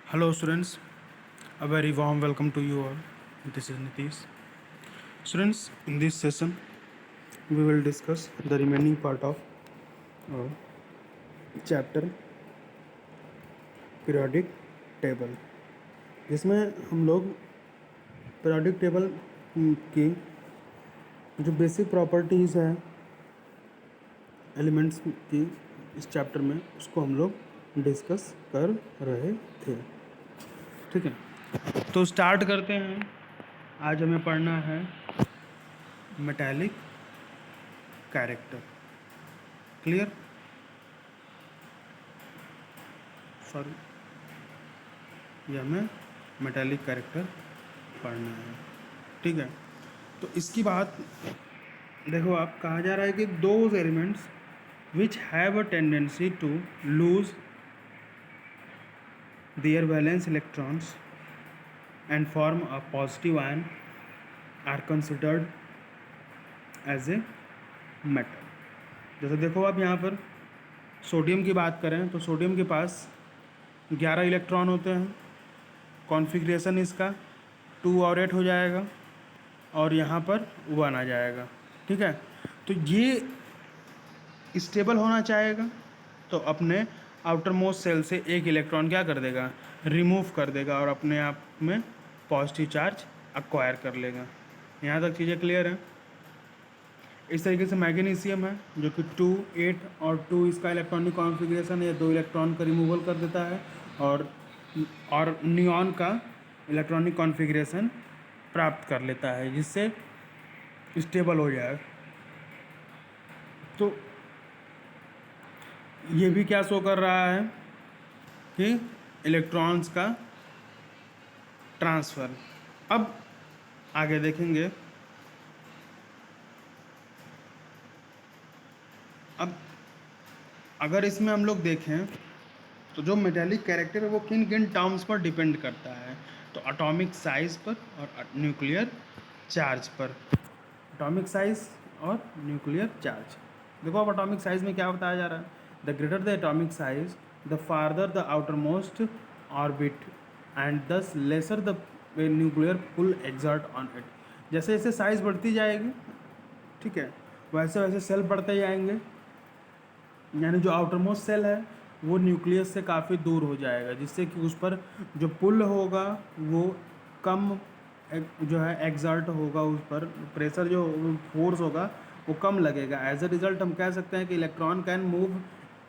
Hello students, a very warm welcome to you all. This is Nitish. Students, in this session we will discuss the remaining part of uh, chapter periodic table, जिसमें हम लोग periodic table की जो basic properties है elements की इस chapter में उसको हम लोग डिस्कस कर रहे थे। ठीक है, तो स्टार्ट करते हैं। आज हमें पढ़ना है मेटालिक कैरेक्टर। क्लियर? सॉरी, ये हमें मेटालिक कैरेक्टर पढ़ना है। ठीक है, तो इसकी बात देखो, आप कहा जा रहा है कि those elements which have a tendency to lose their valence electrons and form a positive ion are considered as a metal. जैसे देखो, आप यहाँ पर सोडियम की बात करें तो सोडियम के पास 11 इलेक्ट्रॉन होते हैं। कॉन्फ़िगरेशन इसका 2 और 8 हो जाएगा और यहाँ पर 1 आ जाएगा। ठीक है, तो ये स्टेबल होना चाहेगा तो अपने आउटर मोस्ट सेल से एक इलेक्ट्रॉन क्या कर देगा, रिमूव कर देगा और अपने आप में पॉजिटिव चार्ज एक्वायर कर लेगा। यहाँ तक चीज़ें क्लियर हैं। इस तरीके से मैग्नीशियम है जो कि 2, 8 और 2 इसका इलेक्ट्रॉनिक कॉन्फ़िगरेशन है, 2 इलेक्ट्रॉन का रिमूवल कर देता है और नियॉन का इलेक्ट्रॉनिक कॉन्फ़िगरेशन प्राप्त कर लेता है जिससे स्टेबल हो जाए। तो ये भी क्या शो कर रहा है कि इलेक्ट्रॉन्स का ट्रांसफ़र। अब आगे देखेंगे। अब अगर इसमें हम लोग देखें तो जो मेटालिक कैरेक्टर है वो किन किन टर्म्स पर डिपेंड करता है, तो एटॉमिक साइज पर और न्यूक्लियर चार्ज पर। एटॉमिक साइज और न्यूक्लियर चार्ज। देखो, अब एटॉमिक साइज में क्या बताया जा रहा है, the greater the atomic size the farther the outer most orbit and the lesser the nuclear pull exert on it. जैसे जैसे साइज बढ़ती जाएगी, ठीक है, वैसे वैसे सेल बढ़ते जाएंगे, यानी जो आउटर मोस्ट सेल है वो न्यूक्लियस से काफ़ी दूर हो जाएगा जिससे कि उस पर जो पुल होगा वो कम जो है एक्सर्ट होगा, उस पर प्रेशर जो फोर्स होगा वो कम लगेगा। एज अ रिजल्ट हम कह सकते हैं कि electron can move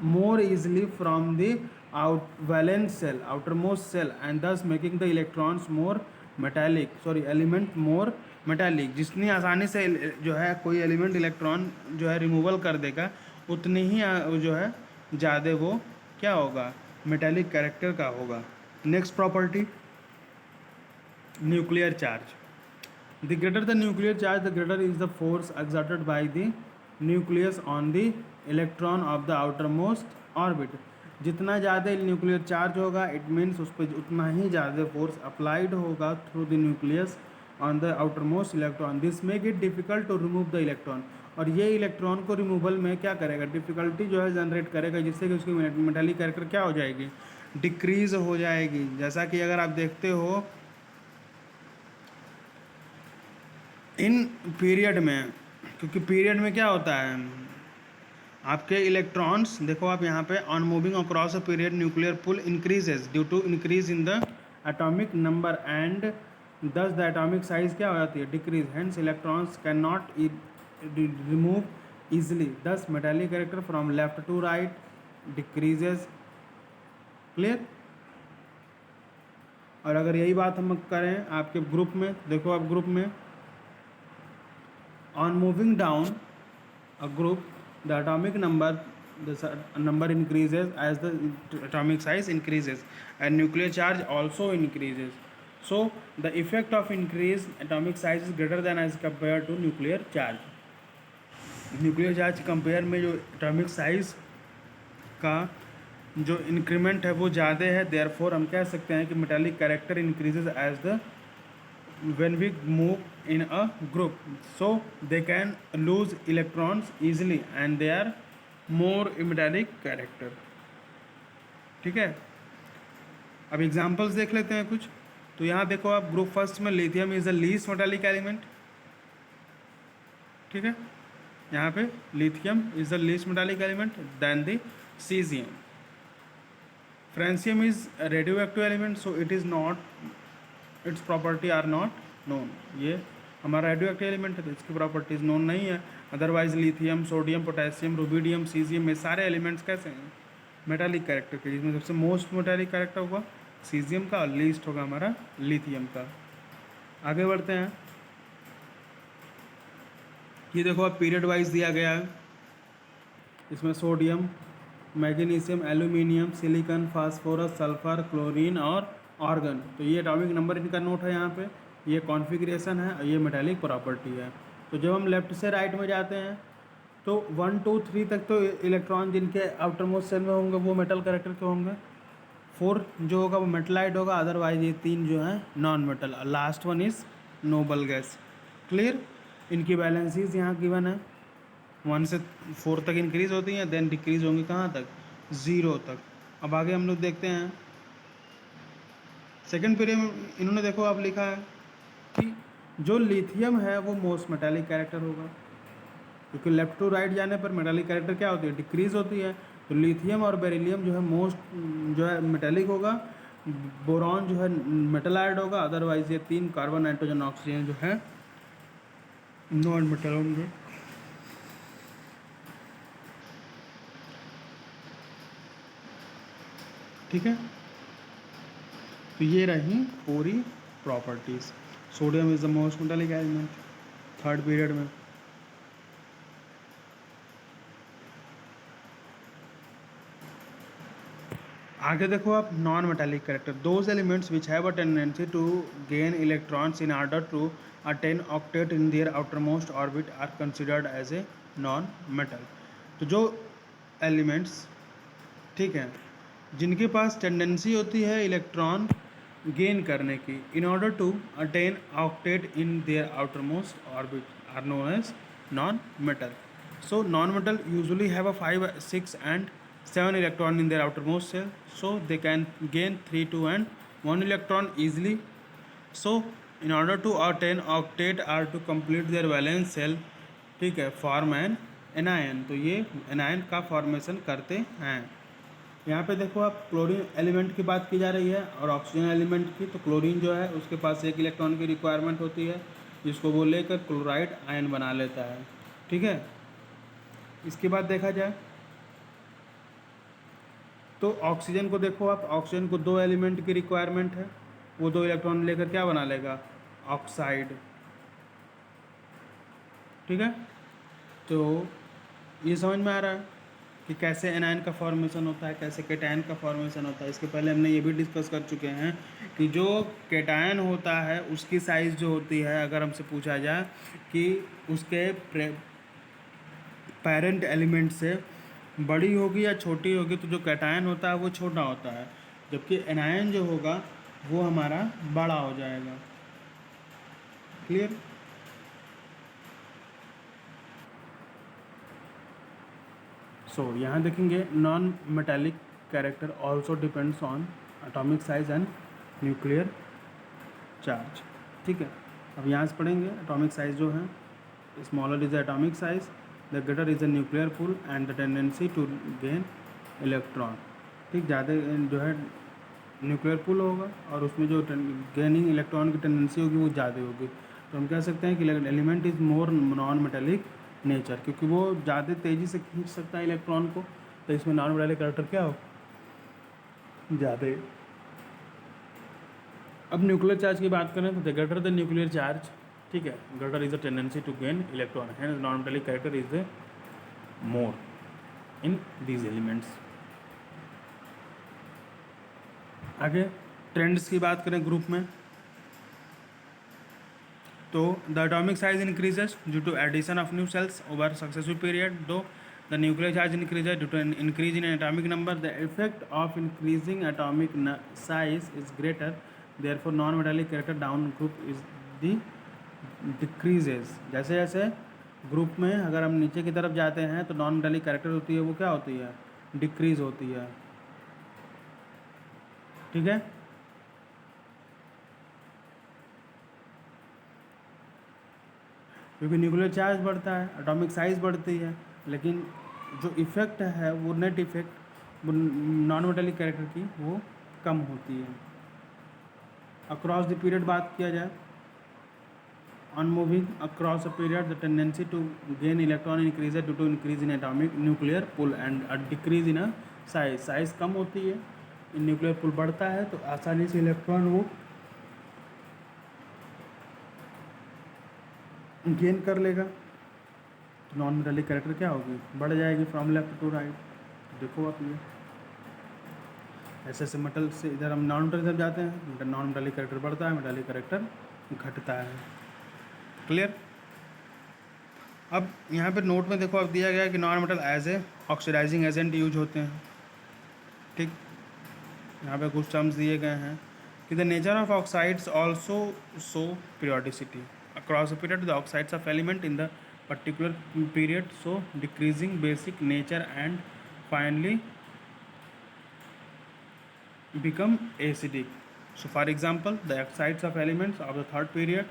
more easily from the out valence shell outer most shell and thus making the electrons more metallic element more metallic. जितनी आसानी से जो है कोई एलिमेंट इलेक्ट्रॉन जो है रिमूवल कर देगा उतनी ही जो है ज़्यादा वो क्या होगा, मेटालिक कैरेक्टर का होगा। Next property, nuclear charge. The greater the nuclear charge the greater is the force exerted by the nucleus on the electron of the outer most orbit. जितना ज़्यादा न्यूक्लियर चार्ज होगा इट मीन्स उस पर उतना ही ज़्यादा फोर्स अप्लाइड होगा through the nucleus on the outer most electron. This make it difficult to remove the electron. और ये इलेक्ट्रॉन को रिमूवल में क्या करेगा, डिफ़िकल्टी जो है जनरेट करेगा जिससे कि उसकी मेटालिक कैरेक्टर क्या हो जाएगी, डिक्रीज़ हो जाएगी। जैसा कि अगर आप देखते हो इन पीरियड में, क्योंकि पीरियड में क्या होता है, आपके इलेक्ट्रॉन्स देखो, आप यहाँ पे on moving across a period nuclear pull increases due to increase in the atomic number and thus the atomic size क्या हो जाती है, decrease. Hence electrons can not remove easily, thus metallic character from left to right decreases। Clear? और अगर यही बात हम करें आपके ग्रुप में, देखो आप ग्रुप में on moving down a group the atomic number increases as the atomic size increases and nuclear charge also increases, so the effect of increased atomic size is greater than as compared to nuclear charge। Nuclear charge compare में जो atomic size का जो increment है वो ज़्यादा है, therefore हम कह सकते हैं कि metallic character increases as the when we move in a group, so they can lose electrons easily and they are more metallic character। ठीक है, अब एग्जांपल्स देख लेते हैं कुछ। तो यहाँ देखो आप, ग्रुप फर्स्ट में lithium is the least metallic element, ठीक है। यहाँ पे lithium is the least metallic element then the caesium. Francium is radioactive element, so it is not, its property are not known. ये हमारा radio active element है तो इसकी properties known नहीं है। Otherwise lithium, sodium, potassium, rubidium, caesium, ये सारे elements कैसे हैं, मेटालिक कैरेक्टर के, जिसमें सबसे मोस्ट मेटालिक कैरेक्टर होगा सीजियम का और लीस्ट होगा हमारा लिथियम का। आगे बढ़ते हैं। ये देखो अब पीरियड वाइज दिया गया है, इसमें sodium, magnesium, aluminium, silicon, phosphorus, sulphur, chlorine और आर्गन। तो ये एटॉमिक नंबर इनका नोट है यहाँ पे, ये कॉन्फ़िगरेशन है और ये मेटालिक प्रॉपर्टी है। तो जब हम लेफ्ट से राइट में जाते हैं तो 1 2 3 तक तो इलेक्ट्रॉन जिनके आउटर मोस्ट शेल में होंगे वो मेटल कैरेक्टर के होंगे, 4 जो होगा वो मेटलाइट होगा, अदरवाइज ये 3 जो है non metal, last one is noble gas. Clear. इनकी वैलेंसीज यहाँ गिवन है, 1 से 4 तक इंक्रीज होती हैं, देन डिक्रीज होंगी कहाँ तक, 0 तक। अब आगे हम लोग देखते हैं सेकेंड पीरियड में। इन्होंने देखो आप लिखा है कि जो लिथियम है वो मोस्ट मेटालिक कैरेक्टर होगा, क्योंकि लेफ्ट टू राइट जाने पर मेटालिक कैरेक्टर क्या होती है, डिक्रीज होती है। तो लिथियम और बेरिलियम जो है मोस्ट जो है मेटालिक होगा, बोरॉन जो है मेटलाइड होगा, अदरवाइज ये 3 कार्बन, नाइट्रोजन, ऑक्सीजन जो है नॉन मेटल होंगे। ठीक है, तो ये रही पूरी properties. Sodium is the most metallic element third period में। आगे देखो आप, non metallic character, those elements which have a tendency to gain electrons in order to attain octet in their outer most orbit are considered as a non metal. तो जो elements, ठीक है, जिनके पास tendency होती है इलेक्ट्रॉन गेन करने की in order to attain octet in their outer most orbit are known as non metal. So non-metal usually have a 5, 6 and 7 electron in their outermost shell, so they can gain 3, 2 and 1 electron easily. So in order to attain octet or to complete their valence shell, ठीक है, form an anion। तो ये anion का formation करते हैं। यहाँ पे देखो आप, क्लोरीन एलिमेंट की बात की जा रही है और ऑक्सीजन एलिमेंट की। तो क्लोरीन जो है उसके पास 1 इलेक्ट्रॉन की रिक्वायरमेंट होती है, जिसको वो लेकर क्लोराइड आयन बना लेता है। ठीक है, इसके बाद देखा जाए तो ऑक्सीजन को देखो आप, ऑक्सीजन को 2 एलिमेंट की रिक्वायरमेंट है, वो 2 इलेक्ट्रॉन लेकर क्या बना लेगा, ऑक्साइड। ठीक है, तो ये समझ में आ रहा है कि कैसे एनायन का फॉर्मेशन होता है, कैसे केटायन का फॉर्मेशन होता है। इसके पहले हमने ये भी डिस्कस कर चुके हैं कि जो केटायन होता है उसकी साइज़ जो होती है, अगर हमसे पूछा जाए कि उसके पेरेंट एलिमेंट से बड़ी होगी या छोटी होगी, तो जो कैटायन होता है वो छोटा होता है, जबकि एनायन जो होगा वो हमारा बड़ा हो जाएगा। क्लियर। सो यहाँ देखेंगे, non metallic character also depends on atomic size and nuclear charge. ठीक है, अब यहाँ से पढ़ेंगे एटॉमिक साइज जो है, smaller is atomic size, the greater is the nuclear pull and the tendency to gain electron. ठीक, ज़्यादा जो है न्यूक्लियर पूल होगा और उसमें जो गेनिंग इलेक्ट्रॉन की टेंडेंसी होगी वो ज़्यादा होगी। तो हम कह सकते हैं कि element is more non metallic nature, क्योंकि वो ज़्यादा तेज़ी से खींच सकता है इलेक्ट्रॉन को, तो इसमें नॉन मेटालिक कैरेक्टर क्या हो, ज़्यादा। अब न्यूक्लियर चार्ज की बात करें तो the greater the nuclear charge, ठीक है, greater is the tendency to gain electron, hence non metallic character is the more in these elements. आगे ट्रेंड्स की बात करें ग्रुप में, तो the atomic size increases due to addition of new shells over successive period, though the nuclear charge increases due to an increase in atomic number. The effect of increasing atomic size is greater, therefore non metallic character down group is the decreases. जैसे जैसे group में अगर हम नीचे की तरफ जाते हैं तो नॉन मेटालिक कैरेक्टर होती है वो क्या होती है, डिक्रीज होती है। ठीक है। क्योंकि न्यूक्लियर चार्ज बढ़ता है, एटॉमिक साइज बढ़ती है, लेकिन जो इफ़ेक्ट है वो नेट इफ़ेक्ट वो नॉन मेटेलिक कैरेक्टर की वो कम होती है। अक्रॉस द पीरियड बात किया जाए, on moving across a period the tendency to gain electron increases due to increase in atomic nuclear pull and a decrease in a size कम होती है, न्यूक्लियर पुल बढ़ता है तो आसानी से इलेक्ट्रॉन वो गेन कर लेगा। तो नॉन मेटालिक कैरेक्टर क्या होगी, बढ़ जाएगी फ्रॉम लेफ्ट टू राइट। देखो आप ये ऐसे ऐसे मेटल से इधर हम नॉन मेटालिक तरफ जाते हैं, नॉन मेटालिक कैरेक्टर बढ़ता है, मेटालिक कैरेक्टर घटता है। क्लियर। अब यहाँ पे नोट में देखो अब दिया गया है कि non metal as a oxidising agent use होते हैं। ठीक, यहाँ पे कुछ टर्म्स दिए गए हैं कि the nature of oxides also show periodicity across a period, the oxides of element in the particular period so decreasing basic nature and finally become acidic. So for example, the oxides of elements of the third period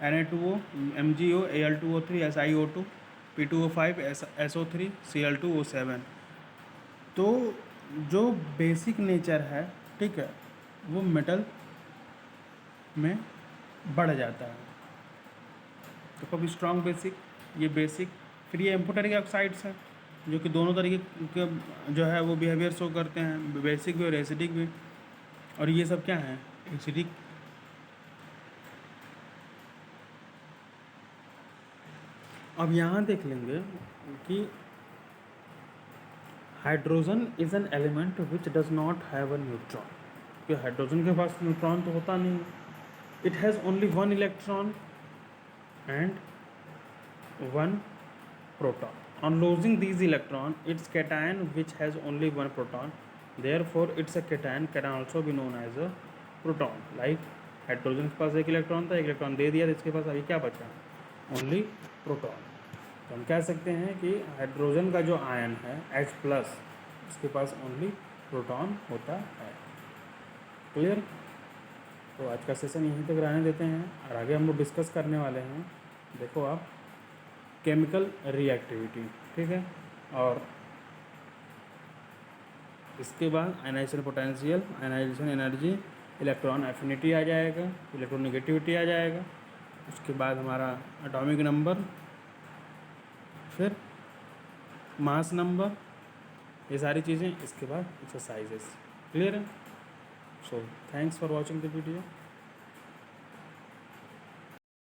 Na2O, MgO, Al2O3, SiO2, P2O5, SO3, Cl2O7, तो जो basic nature है, ठीक है, वो metal में बढ़ जाता है। तो कभी स्ट्रॉन्ग बेसिक, ये बेसिक, फिर ये एम्फोटेरिक ऑक्साइड्स हैं जो कि दोनों तरीके के जो है वो बिहेवियर शो करते हैं, बेसिक भी और एसिडिक भी। और ये सब क्या है, एसिडिक। अब यहाँ देख लेंगे कि hydrogen is an element which does not have a neutron, क्योंकि हाइड्रोजन के पास न्यूट्रॉन तो होता नहीं, it has only one electron and one proton. On losing these electron, its cation which has only one proton, therefore its a cation can also be known as a proton। Like hydrogen के पास एक electron था, एक electron दे दिया तो इसके पास अभी क्या बचा, ओनली प्रोटॉन। तो हम कह सकते हैं कि हाइड्रोजन का जो आयन है H+, इसके पास ओनली प्रोटॉन होता है। क्लियर। तो आज का सेशन यहीं तक रहने देते हैं और आगे हम लोग डिस्कस करने वाले हैं, देखो आप, केमिकल रिएक्टिविटी। ठीक है, और इसके बाद ionization potential, ionization energy, electron affinity आ जाएगा, इलेक्ट्रोनेगेटिविटी आ जाएगा, उसके बाद हमारा एटॉमिक नंबर, फिर मास नंबर, ये सारी चीज़ें, इसके बाद एक्सरसाइजेस। क्लियर है। So thanks for watching the video.